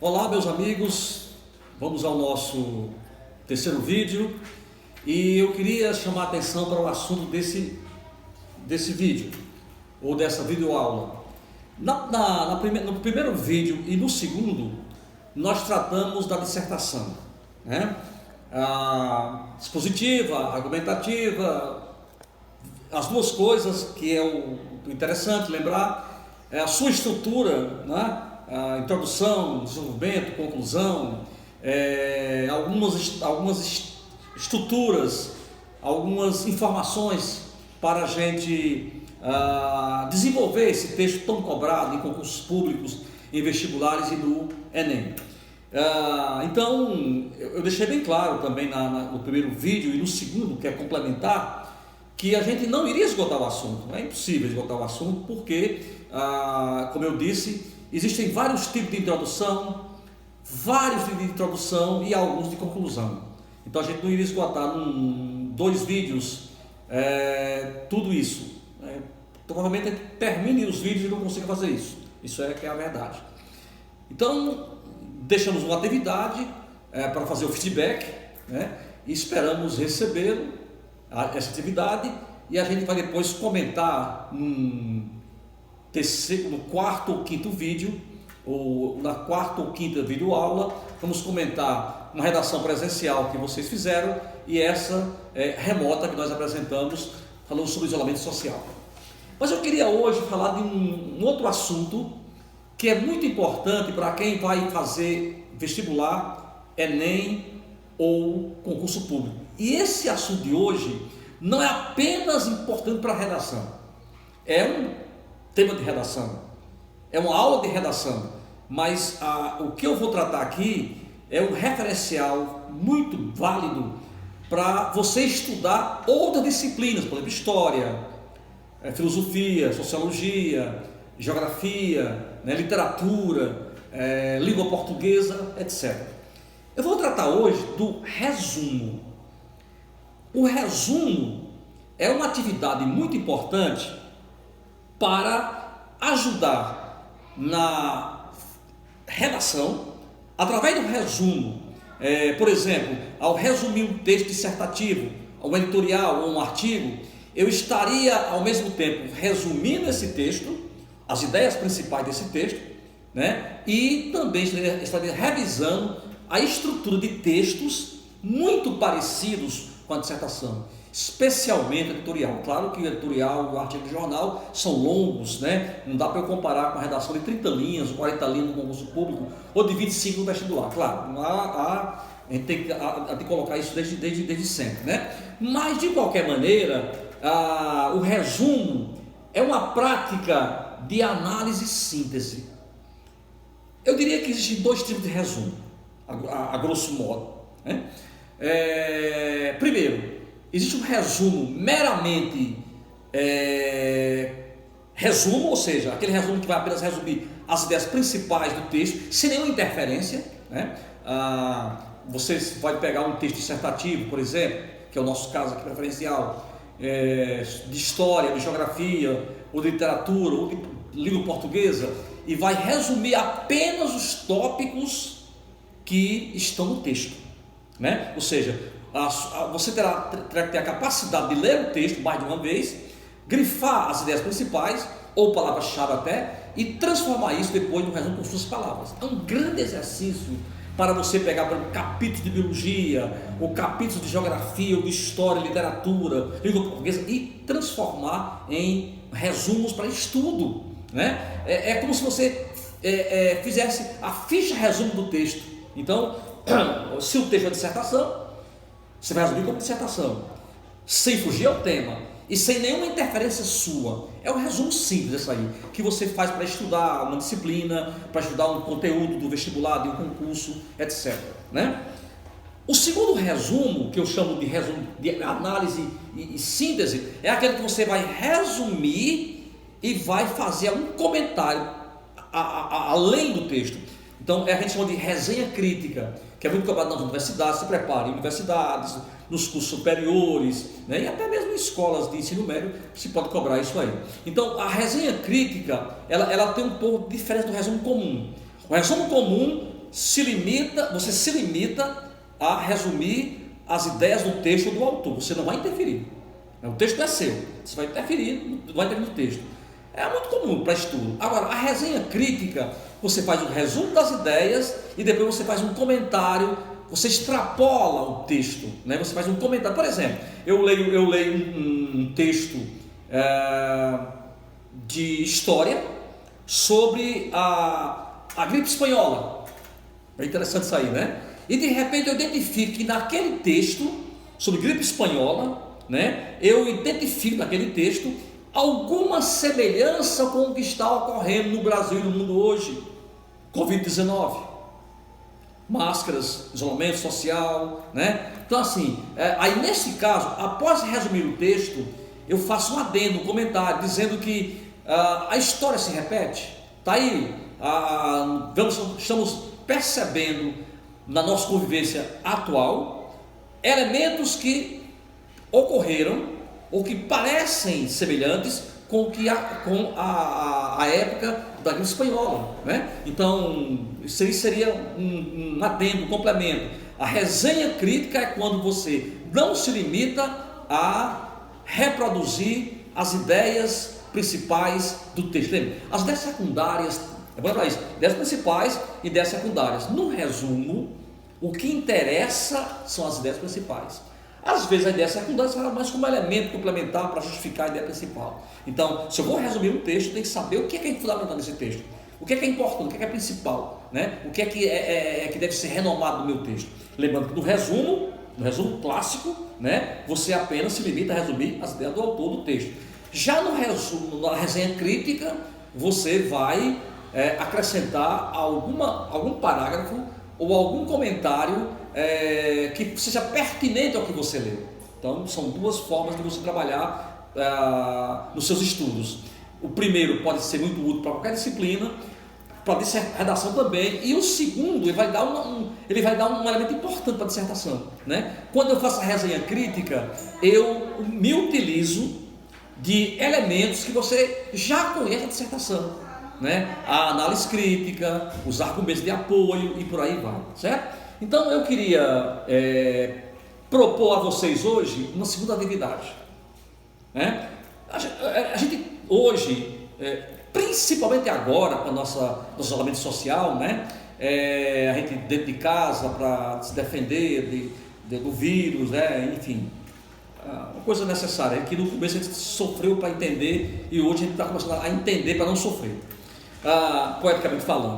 Olá, meus amigos, vamos ao nosso terceiro vídeo e eu queria chamar a atenção para o assunto desse vídeo, ou dessa videoaula. No primeiro vídeo e no segundo, nós tratamos da dissertação, né? Expositiva, argumentativa, as duas coisas que é o interessante lembrar, é a sua estrutura, né? A introdução, desenvolvimento, conclusão, algumas estruturas, algumas informações para a gente desenvolver esse texto tão cobrado em concursos públicos, em vestibulares e no Enem. Então, eu deixei bem claro também no primeiro vídeo e no segundo, que é complementar, que a gente não iria esgotar o assunto. É impossível esgotar o assunto porque, como eu disse, existem vários tipos de introdução, e alguns de conclusão. Então a gente não iria esgotar em 2 vídeos tudo isso. Provavelmente a gente termine os vídeos e não consiga fazer isso. Isso é que é a verdade. Então deixamos uma atividade para fazer o feedback, né? E esperamos receber essa atividade e a gente vai depois comentar no quarto ou quinto vídeo, ou na quarta ou quinta videoaula, vamos comentar uma redação presencial que vocês fizeram e essa remota que nós apresentamos, falando sobre isolamento social. Mas eu queria hoje falar de um outro assunto que é muito importante para quem vai fazer vestibular, Enem ou concurso público. E esse assunto de hoje não é apenas importante para a redação, é um tema de redação, é uma aula de redação, mas o que eu vou tratar aqui é um referencial muito válido para você estudar outras disciplinas, por exemplo, história, filosofia, sociologia, geografia, literatura, língua portuguesa, etc. Eu vou tratar hoje do resumo. O resumo é uma atividade muito importante para ajudar na redação, através do resumo. Por exemplo, ao resumir um texto dissertativo, um editorial ou um artigo, eu estaria ao mesmo tempo resumindo esse texto, as ideias principais desse texto, né? E também estaria revisando a estrutura de textos muito parecidos com a dissertação, especialmente editorial. Claro que o editorial e o artigo de jornal são longos, né? Não dá para eu comparar com a redação de 30 linhas, 40 linhas no concurso público ou de 25 no vestibular. Claro, a gente tem que colocar isso desde sempre, né? Mas de qualquer maneira, o resumo é uma prática de análise e síntese. Eu diria que existem 2 tipos de resumo, a grosso modo, né? Primeiro, existe um resumo meramente resumo, ou seja, aquele resumo que vai apenas resumir as ideias principais do texto, sem nenhuma interferência, né? Você vai pegar um texto dissertativo, por exemplo, que é o nosso caso aqui preferencial, de história, de geografia, ou de literatura, ou de língua portuguesa, e vai resumir apenas os tópicos que estão no texto, né? Ou seja, você terá que ter a capacidade de ler o texto mais de uma vez, grifar as ideias principais, ou palavras-chave até, e transformar isso depois no resumo com suas palavras. É um grande exercício para você pegar, por exemplo, capítulos de biologia, ou capítulos de geografia, ou de história, literatura, língua portuguesa, e transformar em resumos para estudo, né? É como se você fizesse a ficha resumo do texto. Então, se o texto é dissertação, você vai resumir como dissertação, sem fugir ao tema e sem nenhuma interferência sua. É um resumo simples esse aí, que você faz para estudar uma disciplina, para estudar um conteúdo do vestibular, de um concurso, etc, né? O segundo resumo, que eu chamo de resumo de análise e síntese, é aquele que você vai resumir e vai fazer um comentário além do texto. Então a gente chama de resenha crítica, que é muito cobrado nas universidades. Se prepare em universidades, nos cursos superiores, né? E até mesmo em escolas de ensino médio se pode cobrar isso aí. Então a resenha crítica ela tem um pouco diferente do resumo comum. O resumo comum você se limita a resumir as ideias do texto do autor, você não vai interferir. O texto é seu, você vai interferir, não vai interferir no texto. É muito comum para estudo. Agora, a resenha crítica, você faz um resumo das ideias e depois você faz um comentário, você extrapola o texto, né? Você faz um comentário. Por exemplo, eu leio um texto de história sobre a gripe espanhola. É interessante isso aí, né? E de repente eu identifico que naquele texto sobre gripe espanhola, né, eu identifico naquele texto alguma semelhança com o que está ocorrendo no Brasil e no mundo hoje. Covid-19, máscaras, isolamento social, né? Então assim, aí nesse caso, após resumir o texto, eu faço um adendo, um comentário, dizendo que a história se repete. Está aí, estamos percebendo na nossa convivência atual elementos que ocorreram ou que parecem semelhantes com a época da gripe espanhola, né? Então, isso aí seria um adendo, um complemento. A resenha crítica é quando você não se limita a reproduzir as ideias principais do texto. As ideias secundárias, é bom lembrar isso, ideias principais e ideias secundárias. No resumo, o que interessa são as ideias principais. Às vezes a ideia secundária será mais como elemento complementar para justificar a ideia principal. Então, se eu vou resumir um texto, eu tenho que saber o que é fundamental nesse texto, o que é importante, o que é principal, né? O que que deve ser renomado no meu texto. Lembrando que no resumo clássico, né, você apenas se limita a resumir as ideias do autor do texto. Já no resumo, na resenha crítica, você vai acrescentar algum parágrafo ou algum comentário que seja pertinente ao que você leu. Então, são duas formas de você trabalhar nos seus estudos. O primeiro pode ser muito útil para qualquer disciplina, para a redação também, e o segundo, ele vai dar um elemento importante para a dissertação, né? Quando eu faço a resenha crítica, eu me utilizo de elementos que você já conhece na dissertação, né? A análise crítica, os argumentos de apoio e por aí vai, certo? Então eu queria propor a vocês hoje uma segunda atividade, né? A gente hoje, principalmente agora com nosso isolamento social, né? A gente dentro de casa para se defender do vírus, né? Enfim, uma coisa necessária, que no começo a gente sofreu para entender e hoje a gente está começando a entender para não sofrer, poeticamente falando.